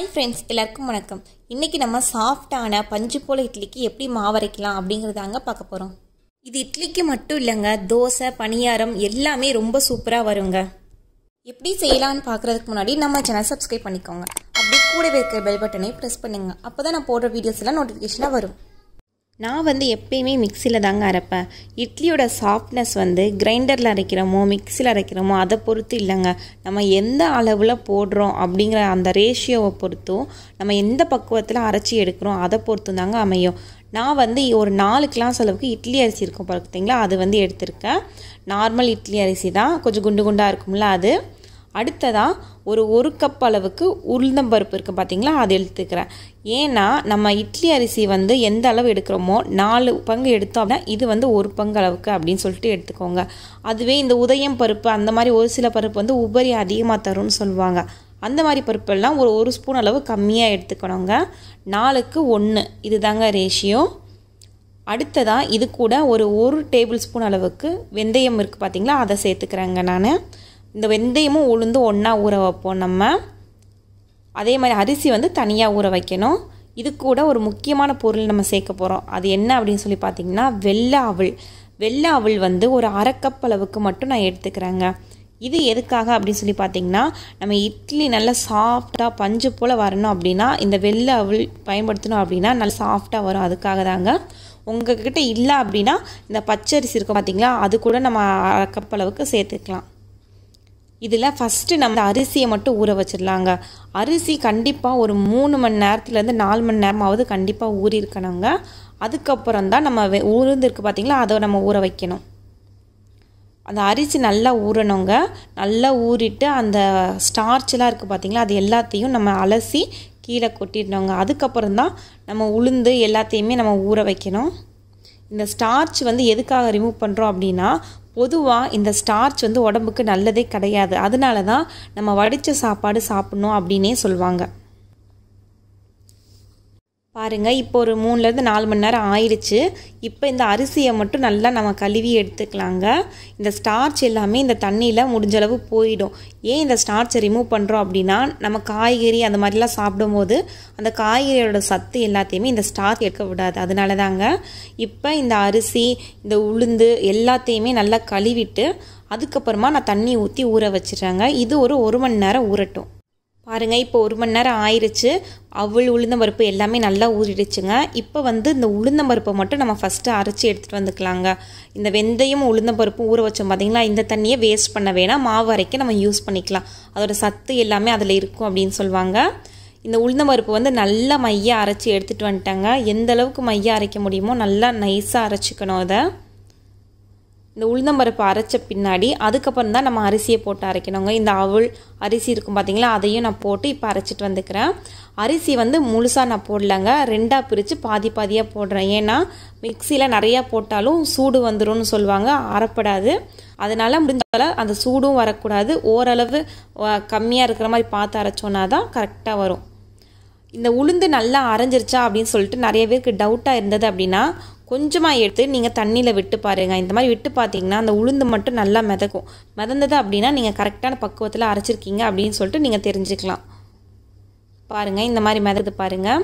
Hi friends, எல்லாருக்கும் வணக்கம். இன்னைக்கு நம்ம சாஃப்ட்டான பஞ்சு போல இட்லிக்கு எப்படி மாவு அரைக்கலாம் அப்படிங்கறதாங்க பார்க்க போறோம். இது இட்லிக்கு மட்டும் இல்லங்க, தோசை, பணியாரம் எல்லாமே ரொம்ப சூப்பரா வருங்க. எப்படி செய்யலாம்னு பார்க்கிறதுக்கு முன்னாடி நம்ம சேனலை சப்ஸ்கிரைப் பண்ணிக்கோங்க. அப்படியே கூடவே இருக்கிற பெல் பட்டனை பிரஸ் பண்ணுங்க. அப்பதான் நான் போடுற வீடியோஸ் எல்லாம் நோட்டிஃபிகேஷனா வரும். நான் எப்பயுமே மிக்சியில் தாங்க அரைப்பேன். இட்லியோட சாஃப்ட்னஸ் கிரைண்டரில் அரைக்கிறோமோ மிக்சியில் அரைக்கிறோமோ அதை பொறுத்து இல்லைங்க. நம்ம எந்த அளவில் போடுறோம் அப்படிங்கிற அந்த ரேஷியோவை பொறுத்தும் நம்ம எந்த பக்குவத்தில் அரைச்சி எடுக்கிறோம் அதை பொறுத்தும் தாங்க அமையும். நான் ஒரு 4 கிளாஸ் அளவுக்கு இட்லி அரிசி இருக்கும் பார்த்தீங்களா, அது எடுத்திருக்கேன். நார்மல் இட்லி அரிசி தான், கொஞ்சம் குண்டு குண்டாக இருக்கும்ல அது. அடுத்ததாக ஒரு கப் அளவுக்கு உளுந்தம்பருப்பு இருக்குது பார்த்தீங்களா, அது எடுத்துக்கிறேன். ஏன்னா நம்ம இட்லி அரிசி எந்த அளவு எடுக்கிறோமோ 4 பங்கு எடுத்தோம் அப்படின்னா இது 1 பங்கு அளவுக்கு அப்படின்னு சொல்லிட்டு எடுத்துக்கோங்க. அதுவே இந்த உதயம் பருப்பு அந்த மாதிரி ஒரு சில பருப்பு உபரி அதிகமாக தரும்னு சொல்லுவாங்க. அந்த மாதிரி பருப்பெல்லாம் ஒரு ஸ்பூன் அளவு கம்மியாக எடுத்துக்கணுங்க. 4க்கு 1 இது தாங்க ரேஷியோ. அடுத்ததாக இது கூட ஒரு டேபிள் ஸ்பூன் அளவுக்கு வெந்தயம் இருக்குது பார்த்தீங்களா, அதை சேர்த்துக்கிறேங்க. நான் இந்த வெந்தயமும் உளுந்து ஒன்றா ஊற வைப்போம் நம்ம. அதே மாதிரி அரிசி தனியாக ஊற வைக்கணும். இது கூட ஒரு முக்கியமான பொருள் நம்ம சேர்க்க போகிறோம். அது என்ன அப்படின்னு சொல்லி பார்த்தீங்கன்னா வெள்ளை அவல். வெள்ளை அவல் ஒரு அரை கப் அளவுக்கு மட்டும் நான் எடுத்துக்கிறேங்க. இது எதுக்காக அப்படின்னு சொல்லி பார்த்தீங்கன்னா, நம்ம இட்லி நல்லா சாஃப்டாக பஞ்சு போல் வரணும் அப்படின்னா இந்த வெள்ளை அவல் பயன்படுத்தணும் அப்படின்னா நல்லா சாஃப்டாக வரும். அதுக்காக தாங்க. உங்ககிட்ட இல்லை அப்படின்னா இந்த பச்சரிசி இருக்கும் பார்த்தீங்களா, அது கூட நம்ம அரை கப் அளவுக்கு சேர்த்துக்கலாம். இதில் ஃபஸ்ட்டு நம்ம அரிசியை மட்டும் ஊற வச்சிடலாங்க. அரிசி கண்டிப்பாக ஒரு 3 மணி நேரத்துலேருந்து 4 மணி நேரமாவது கண்டிப்பாக ஊறி இருக்கணுங்க. அதுக்கப்புறம் தான் நம்ம உளுந்து இருக்குது பார்த்தீங்களா, அதை நம்ம ஊற வைக்கணும். அந்த அரிசி நல்லா ஊறணுங்க. நல்லா ஊறிட்டு அந்த ஸ்டார்ச்லாம் இருக்குது பார்த்தீங்களா, அது எல்லாத்தையும் நம்ம அலசி கீழே கொட்டிடணுங்க. அதுக்கப்புறம் தான் நம்ம உளுந்து எல்லாத்தையுமே நம்ம ஊற வைக்கணும். இந்த ஸ்டார்ச் எதுக்காக ரிமூவ் பண்ணுறோம் அப்படின்னா, பொதுவாக இந்த ஸ்டார்ச் உடம்புக்கு நல்லதே கிடையாது. அதனால தான் நம்ம வடித்த சாப்பாடு சாப்பிட்ணும் அப்படின்னே சொல்லுவாங்க. பாருங்கள், இப்போ ஒரு 3லேருந்து 4 மணி நேரம் ஆயிடுச்சு. இப்போ இந்த அரிசியை மட்டும் நல்லா நம்ம கழுவி எடுத்துக்கலாங்க. இந்த ஸ்டார்ச் எல்லாமே இந்த தண்ணியில் முடிஞ்சளவு போயிடும். ஏன் இந்த ஸ்டார்ச்சை ரிமூவ் பண்ணுறோம் அப்படின்னா, நம்ம காய்கறி அந்த மாதிரிலாம் சாப்பிடும்போது அந்த காய்கறியோட சத்து எல்லாத்தையுமே இந்த ஸ்டார்ச் எடுக்க விடாது. அதனால தாங்க. இப்போ இந்த அரிசி, இந்த உளுந்து எல்லாத்தையுமே நல்லா கழுவிட்டு அதுக்கப்புறமா நான் தண்ணி ஊற்றி ஊற வச்சிடுறேங்க. இது ஒரு 1 மணி நேரம் ஊறட்டும். பாருங்கள், இப்போ 1 மணி நேரம் ஆயிடுச்சு. அவல் உளுந்தம்பருப்பு எல்லாமே நல்லா ஊறிடுச்சுங்க. இப்போ இந்த உளுந்தம்பருப்பை மட்டும் நம்ம ஃபஸ்ட்டு அரைச்சி எடுத்துகிட்டு வந்துக்கலாங்க. இந்த வெந்தயம் உளுந்தம்பருப்பும் ஊற வச்சோம் பார்த்தீங்களா, இந்த தண்ணியை வேஸ்ட் பண்ண வேணாம், மாவு அரைக்க நம்ம யூஸ் பண்ணிக்கலாம். அதோட சத்து எல்லாமே அதில் இருக்கும் அப்படின்னு சொல்லுவாங்க. இந்த உளுந்தம்பருப்பு நல்லா மையாக அரைச்சி எடுத்துகிட்டு வந்துட்டாங்க. எந்த அளவுக்கு மையாக அரைக்க முடியுமோ நல்லா நைஸாக அரைச்சிக்கணும். அதை இந்த உளுந்தம்பருப்பு அரைச்ச பின்னாடி அதுக்கப்புறம் தான் நம்ம அரிசியை போட்டு அரைக்கணுங்க. இந்த அவல் அரிசி இருக்கும் பார்த்தீங்களா, அதையும் நான் போட்டு இப்போ அரைச்சிட்டு வந்துக்கிறேன். அரிசி முழுசாக நான் போடலைங்க, 2ஆக பிரித்து பாதி பாதியாக போடுறேன். ஏன்னா மிக்சியில் நிறையா போட்டாலும் சூடு வந்துடும்னு சொல்லுவாங்க, அரைப்படாது. அதனால் முடிஞ்சால அந்த சூடும் வரக்கூடாது. ஓரளவு கம்மியாக இருக்கிற மாதிரி பார்த்து அரைச்சோன்னா தான் கரெக்டாக வரும். இந்த உளுந்து நல்லா அரைஞ்சிருச்சா அப்படின்னு சொல்லிட்டு நிறைய பேருக்கு டவுட்டாக இருந்தது அப்படின்னா, கொஞ்சமாக எடுத்து நீங்கள் தண்ணியில் விட்டு பாருங்கள். இந்த மாதிரி விட்டு பார்த்தீங்கன்னா அந்த உளுந்து மட்டும் நல்லா மிதக்கும். மிதந்தது அப்படின்னா நீங்கள் கரெக்டான பக்குவத்தில் அரைச்சிருக்கீங்க அப்படின்னு சொல்லிட்டு நீங்கள் தெரிஞ்சுக்கலாம். பாருங்கள், இந்த மாதிரி மிதந்து பாருங்கள்.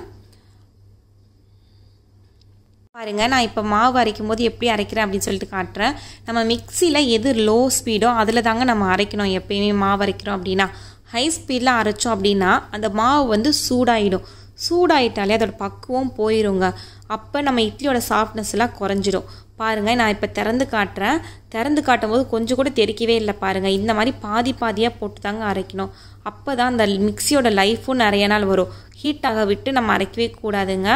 நான் இப்போ மாவு அரைக்கும் போது எப்படி அரைக்கிறேன் அப்படின்னு சொல்லிட்டு காட்டுறேன். நம்ம மிக்சியில் எது லோ ஸ்பீடோ அதில் தாங்க நம்ம அரைக்கணும். எப்பயுமே மாவு அரைக்கிறோம் அப்படின்னா ஹை ஸ்பீடில் அரைச்சோம் அப்படின்னா அந்த மாவு சூடாயிடும். சூடாயிட்டாலே அதோட பக்குவம் போயிடுங்க. அப்போ நம்ம இட்லியோட சாஃப்ட்னஸ் எல்லாம் குறைஞ்சிடும். பாருங்கள், நான் இப்போ திறந்து காட்டுறேன். திறந்து காட்டும் போது கொஞ்சம் கூட தெறிக்கவே இல்லை. பாருங்கள், இந்த மாதிரி பாதி பாதியாக போட்டு தாங்க அரைக்கணும். அப்போ தான் அந்த மிக்சியோட லைஃப்பும் நிறைய நாள் வரும். ஹீட்டாக விட்டு நம்ம அரைக்கவே கூடாதுங்க.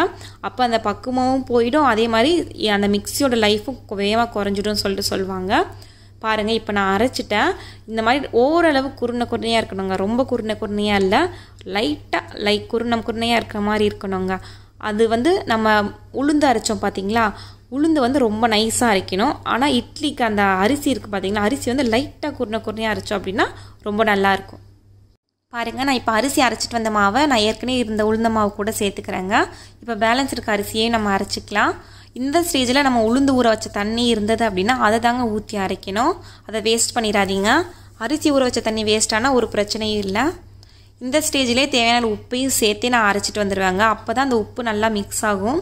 அப்போ அந்த பக்குவமும் போயிடும். அதே மாதிரி அந்த மிக்சியோட லைஃப்பும் வேகமாக குறைஞ்சிடும்னு சொல்லிட்டு சொல்லுவாங்க. பாருங்கள், இப்போ நான் அரைச்சிட்டேன். இந்த மாதிரி ஓரளவு குருணையாக இருக்கணுங்க. ரொம்ப குருணையாக இல்லை, லைட்டாக குருணையாக இருக்கிற மாதிரி இருக்கணுங்க. அது நம்ம உளுந்து அரைச்சோம் பார்த்தீங்களா, உளுந்து ரொம்ப நைஸாக அரைக்கணும். ஆனால் இட்லிக்கு அந்த அரிசி இருக்குது பார்த்தீங்களா, அரிசி லைட்டாக குருணையாக அரைச்சோம் அப்படின்னா ரொம்ப நல்லாயிருக்கும். பாருங்கள், நான் இப்போ அரிசி அரைச்சிட்டு வந்த மாவை நான் ஏற்கனவே இருந்த உளுந்த மாவு கூட சேர்த்துக்கிறேங்க. இப்போ பேலன்ஸ் இருக்க அரிசியே நம்ம அரைச்சிக்கலாம். இந்த ஸ்டேஜில் நம்ம உளுந்து ஊற வச்ச தண்ணி இருந்தது அப்படின்னா அதை தாங்க ஊற்றி அரைக்கணும். அதை வேஸ்ட் பண்ணிடாதீங்க. அரிசி ஊற வச்ச தண்ணி வேஸ்ட் ஆனால் ஒரு பிரச்சனையும் இல்லை. இந்த ஸ்டேஜிலே தேவையான உப்பையும் சேர்த்து நான் அரைச்சிட்டு வந்துடுவேங்க. அப்போ தான் அந்த உப்பு நல்லா மிக்ஸ் ஆகும்.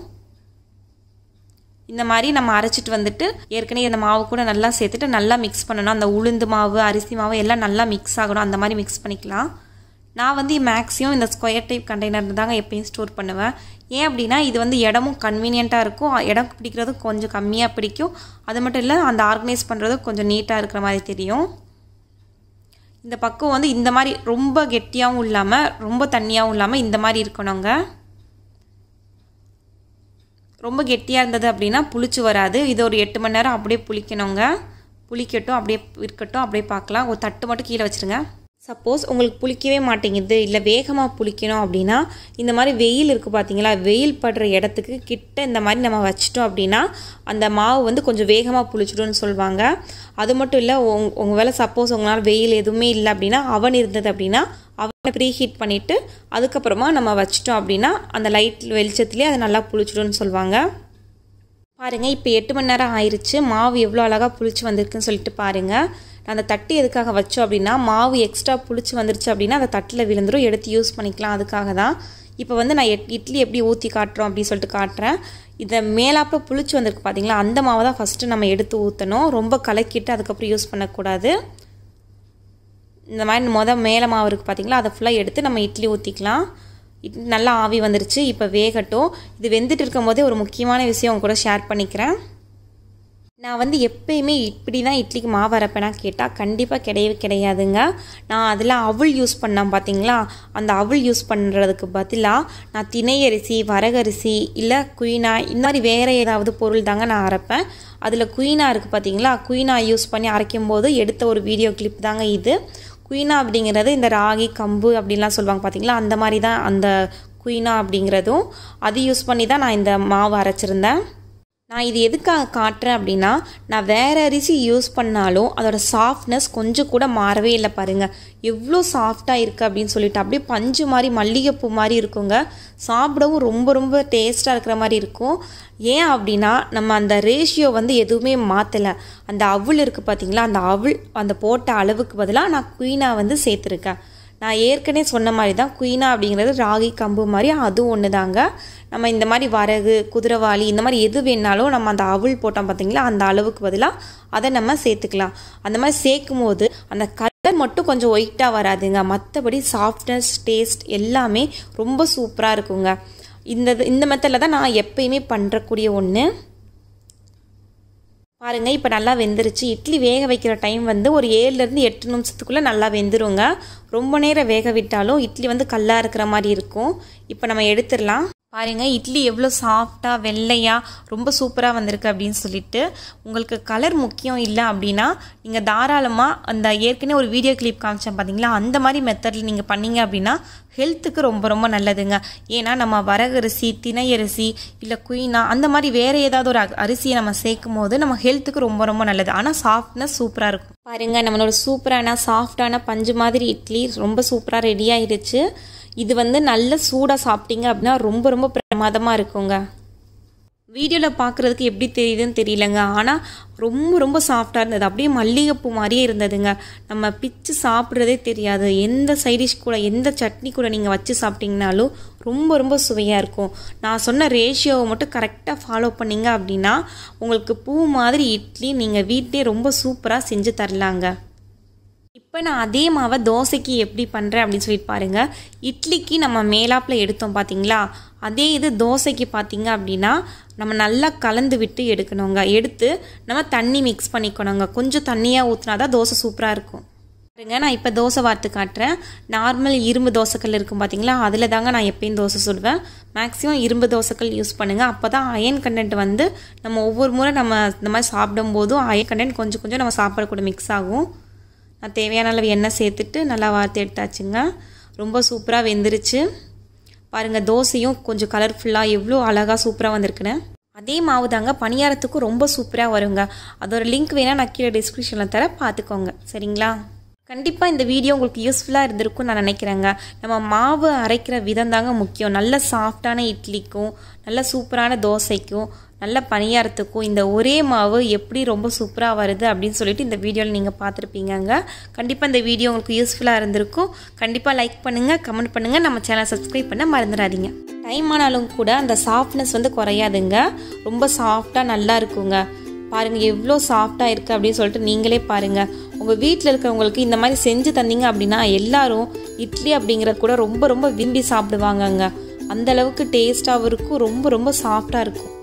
இந்த மாதிரி நம்ம அரைச்சிட்டு வந்துட்டு ஏற்கனவே இந்த மாவு கூட நல்லா சேர்த்துட்டு நல்லா மிக்ஸ் பண்ணணும். அந்த உளுந்து மாவு அரிசி மாவு எல்லாம் நல்லா மிக்ஸ் ஆகணும். அந்த மாதிரி மிக்ஸ் பண்ணிக்கலாம். நான் வந்து மேக்ஸிமம் இந்த ஸ்கொயர் டைப் கண்டெய்னர் தாங்க எப்பயும் ஸ்டோர் பண்ணுவேன். ஏன் அப்படின்னா இது வந்து இடமும் கன்வீனியண்ட்டாக இருக்கும். இடம் பிடிக்கிறது கொஞ்சம் கம்மியாக பிடிக்கும். அது மட்டும் இல்லை அந்த ஆர்கனைஸ் பண்ணுறது கொஞ்சம் நீட்டாக இருக்கிற மாதிரி தெரியும். இந்த பக்கம் வந்து இந்த மாதிரி ரொம்ப கெட்டியாகவும் இல்லாமல் ரொம்ப தண்ணியாகவும் இல்லாமல் இந்த மாதிரி இருக்கணுங்க. ரொம்ப கெட்டியாக இருந்தது அப்படின்னா புளிச்சு வராது. இது ஒரு 8 மணி நேரம் அப்படியே புளிக்கணுங்க. புளிக்கட்டும், அப்படியே இருக்கட்டும், அப்படியே பார்க்கலாம். ஒரு தட்டு மட்டும் கீழே வச்சுருங்க. சப்போஸ் உங்களுக்கு புளிக்கவே மாட்டேங்குது இல்லை வேகமாக புளிக்கணும் அப்படின்னா இந்த மாதிரி வெயில் இருக்குது பார்த்தீங்களா, வெயில் படுற இடத்துக்கு கிட்ட இந்த மாதிரி நம்ம வச்சிட்டோம் அப்படின்னா அந்த மாவு வந்து கொஞ்சம் வேகமாக புளிச்சிடும்னு சொல்லுவாங்க. அது மட்டும் இல்லை உங்கள் வேலை சப்போஸ் உங்களால் வெயில் எதுவுமே இல்லை அப்படின்னா அவன் இருந்தது அப்படின்னா அவனை ப்ரீ ஹீட் பண்ணிவிட்டு அதுக்கப்புறமா நம்ம வச்சிட்டோம் அப்படின்னா அந்த லைட் வெளிச்சத்துலேயே அது நல்லா புளிச்சிடும்னு சொல்லுவாங்க. பாருங்கள், இப்போ 8 மணி நேரம் ஆயிடுச்சு. மாவு எவ்வளோ அழகாக புளிச்சு வந்திருக்குன்னு சொல்லிட்டு பாருங்கள். அந்த தட்டு எதுக்காக வச்சோம் அப்படின்னா மாவு எக்ஸ்ட்ரா புளிச்சு வந்துருச்சு அப்படின்னா அந்த தட்டில் விழுந்துடும், எடுத்து யூஸ் பண்ணிக்கலாம். அதுக்காக தான். இப்போ வந்து நான் இட்லி எப்படி ஊற்றி காட்டுறோம் அப்படின்னு சொல்லிட்டு காட்டுறேன். இதை மேலாப்பில் புளிச்சு வந்திருக்கு பார்த்தீங்களா, அந்த மாவை தான் ஃபஸ்ட்டு நம்ம எடுத்து ஊற்றணும். ரொம்ப கலக்கிட்டு அதுக்கப்புறம் யூஸ் பண்ணக்கூடாது. இந்த மாதிரி மேலே மாவு இருக்குது பார்த்தீங்களா, அதை ஃபுல்லாக எடுத்து நம்ம இட்லி ஊற்றிக்கலாம். நல்லா ஆவி வந்துருச்சு. இப்போ வேகட்டும். இது வெந்துட்டு இருக்கும் போதே ஒரு முக்கியமான விஷயம் உங்க கூட ஷேர் பண்ணிக்கிறேன். நான் வந்து எப்பயுமே இப்படி தான் இட்லிக்கு மாவு அரைப்பேனா கேட்டால் கண்டிப்பாக கிடையாதுங்க. நான் அதில் அவல் யூஸ் பண்ணேன் பார்த்தீங்களா, அந்த அவல் யூஸ் பண்ணுறதுக்கு பதிலாக நான் திணையரிசி, வரகரிசி இல்லை குயினா இந்த மாதிரி வேறு ஏதாவது பொருள் தாங்க நான் அரைப்பேன். அதில் குயினா இருக்குது பார்த்தீங்களா, குயினா யூஸ் பண்ணி அரைக்கும் போது எடுத்த ஒரு வீடியோ கிளிப் தாங்க இது. குயினா அப்படிங்கிறது இந்த ராகி கம்பு அப்படின்லாம் சொல்லுவாங்க பார்த்தீங்களா, அந்த மாதிரி தான் அந்த குயினா அப்படிங்கிறதும். அது யூஸ் பண்ணி தான் நான் இந்த மாவு அரைச்சிருந்தேன். நான் இது எதுக்காக காட்டுறேன் அப்படின்னா நான் வேறு அரிசி யூஸ் பண்ணாலும் அதோட சாஃப்ட்னஸ் கொஞ்சம் கூட மாறவே இல்லை. பாருங்கள் எவ்வளோ சாஃப்டாக இருக்குது அப்படின்னு சொல்லிட்டு அப்படியே பஞ்சு மாதிரி மல்லிகைப்பூ மாதிரி இருக்குங்க. சாப்பிடவும் ரொம்ப ரொம்ப டேஸ்ட்டாக இருக்கிற மாதிரி இருக்கும். ஏன் அப்படின்னா நம்ம அந்த ரேஷியோ வந்து எதுவுமே மாற்றலை. அந்த அவல் இருக்குது பார்த்தீங்களா, அந்த அவல் அந்த போட்ட அளவுக்கு பதிலாக நான் குயினா வந்து சேர்த்துருக்கேன். நான் ஏற்கனவே சொன்ன மாதிரி தான் குயினா அப்படிங்கிறது ராகி கம்பு மாதிரி அதுவும் ஒன்று தாங்க. நம்ம இந்த மாதிரி வரகு குதிரைவாளி இந்த மாதிரி எது வேணாலும் நம்ம அந்த அவல் போட்டோம் பார்த்தீங்களா, அந்த அளவுக்கு பதிலாக அதை நம்ம சேர்த்துக்கலாம். அந்த மாதிரி சேர்க்கும் போது அந்த கலர் மட்டும் கொஞ்சம் ஒயிட்டாக வராதுங்க, மற்றபடி சாஃப்ட்னஸ் டேஸ்ட் எல்லாமே ரொம்ப சூப்பராக இருக்குங்க. இந்த மெத்தடில் தான் நான் எப்பயுமே பண்ணுறக்கூடிய ஒன்று. பாருங்கள், இப்போ நல்லா வெந்துருச்சு. இட்லி வேக வைக்கிற டைம் வந்து ஒரு 7லேருந்து 8 நிமிஷத்துக்குள்ளே நல்லா வெந்துருங்க. ரொம்ப நேரம் வேக விட்டாலும் இட்லி வந்து கல்லாக இருக்கிற மாதிரி இருக்கும். இப்போ நம்ம எடுத்துடலாம். பாருங்கள், இட்லி எவ்வளோ சாஃப்டாக வெள்ளையாக ரொம்ப சூப்பராக வந்திருக்கு அப்படின்னு சொல்லிட்டு. உங்களுக்கு கலர் முக்கியம் இல்லை அப்படின்னா நீங்கள் தாராளமாக அந்த ஏற்கனவே ஒரு வீடியோ கிளிப் காமிச்சேன் பார்த்தீங்களா, அந்த மாதிரி மெத்தடில் நீங்கள் பண்ணீங்க அப்படின்னா ஹெல்த்துக்கு ரொம்ப ரொம்ப நல்லதுங்க. ஏன்னா நம்ம வரகரிசி திணையரிசி இல்லை குயினா அந்த மாதிரி வேறு ஏதாவது ஒரு அரிசியை நம்ம சேர்க்கும் போது நம்ம ஹெல்த்துக்கு ரொம்ப ரொம்ப நல்லது. ஆனால் சாஃப்ட்னஸ் சூப்பராக இருக்கும். பாருங்கள், நம்மளோட சூப்பரான சாஃப்டான பஞ்சு மாதிரி இட்லி ரொம்ப சூப்பராக ரெடி ஆகிடுச்சு. இது வந்து நல்ல சூடாக சாப்பிட்டீங்க அப்படின்னா ரொம்ப ரொம்ப பிரமாதமாக இருக்குங்க. வீடியோவில் பார்க்குறதுக்கு எப்படி தெரியுதுன்னு தெரியலங்க, ஆனால் ரொம்ப ரொம்ப சாஃப்டாக இருந்தது. அப்படியே மல்லிகைப்பூ மாதிரியே இருந்ததுங்க. நம்ம பிச்சு சாப்பிட்றதே தெரியாது. எந்த சைடிஷ் கூட எந்த சட்னி கூட நீங்கள் வச்சு சாப்பிட்டீங்கனாலும் ரொம்ப ரொம்ப சுவையாக இருக்கும். நான் சொன்ன ரேஷியோவை மட்டும் கரெக்டாக ஃபாலோ பண்ணிங்க அப்படின்னா உங்களுக்கு பூ மாதிரி இட்லி நீங்கள் வீட்டிலே ரொம்ப சூப்பராக செஞ்சு தரலாங்க. இப்போ நான் அதே மாவை தோசைக்கு எப்படி பண்ணுறேன் அப்படின்னு சொல்லிட்டு பாருங்கள். இட்லிக்கு நம்ம மேலாப்பில் எடுத்தோம் பார்த்தீங்களா, அதே இது தோசைக்கு பார்த்தீங்க அப்படின்னா நம்ம நல்லா கலந்து விட்டு எடுக்கணுங்க. எடுத்து நம்ம தண்ணி மிக்ஸ் பண்ணிக்கணுங்க. கொஞ்சம் தண்ணியாக ஊற்றினா தான் தோசை சூப்பராக இருக்கும். பாருங்க, நான் இப்போ தோசை வார்த்து காட்டுறேன். நார்மல் இரும்பு தோசைக்கல் இருக்கும் பார்த்தீங்களா, அதில் தாங்க நான் எப்பயும் தோசை சுடுவேன். மேக்ஸிமம் இரும்பு தோசைக்கல் யூஸ் பண்ணுங்கள். அப்போ தான் அயன் கண்டென்ட் வந்து நம்ம ஒவ்வொரு முறை நம்ம இந்த மாதிரி சாப்பிடும்போதும் அயன் கண்டென்ட் கொஞ்சம் கொஞ்சம் நம்ம சாப்பாடு கூட மிக்ஸ் ஆகும். நான் தேவையான அளவு எண்ணெய் சேர்த்துட்டு நல்லா வார்த்து எடுத்தாச்சுங்க. ரொம்ப சூப்பராக வெந்துருச்சு. பாருங்கள், தோசையும் கொஞ்சம் கலர்ஃபுல்லாக எவ்வளோ அழகாக சூப்பராக வந்திருக்குன்னு. அதே மாவு தாங்க பணியாரத்துக்கும் ரொம்ப சூப்பராக வருங்க. அதோட லிங்க் வேணால் நான் கீழே டிஸ்கிரிப்ஷனில் தர பார்த்துக்கோங்க, சரிங்களா? கண்டிப்பாக இந்த வீடியோ உங்களுக்கு யூஸ்ஃபுல்லாக இருந்திருக்கும்னு நான் நினைக்கிறேங்க. நம்ம மாவு அரைக்கிற விதம் தாங்க முக்கியம். நல்ல சாஃப்டான இட்லிக்கும் நல்ல சூப்பரான தோசைக்கும் நல்ல பணியாரத்துக்கும் இந்த ஒரே மாவு எப்படி ரொம்ப சூப்பராக வருது அப்படின்னு சொல்லிட்டு இந்த வீடியோவில் நீங்கள் பார்த்துருப்பீங்க. கண்டிப்பாக இந்த வீடியோ உங்களுக்கு யூஸ்ஃபுல்லாக இருந்திருக்கும். கண்டிப்பாக லைக் பண்ணுங்கள், கமெண்ட் பண்ணுங்கள், நம்ம சேனலை சப்ஸ்கிரைப் பண்ண மறந்துடாதீங்க. டைம் ஆனாலும் கூட அந்த சாஃப்ட்னஸ் வந்து குறையாதுங்க. ரொம்ப சாஃப்டாக நல்லா இருக்குங்க. பாருங்கள் எவ்வளோ சாஃப்டாக இருக்குது அப்படின்னு சொல்லிட்டு நீங்களே பாருங்கள். உங்கள் வீட்டில் இருக்கிறவங்களுக்கு இந்த மாதிரி செஞ்சு தந்தீங்க அப்படின்னா எல்லாரும் இட்லி அப்படிங்கிறத கூட ரொம்ப ரொம்ப விரும்பி சாப்பிடுவாங்கங்க. அந்தளவுக்கு டேஸ்ட்டாகவும் இருக்கும், ரொம்ப ரொம்ப சாஃப்டாக இருக்கும்.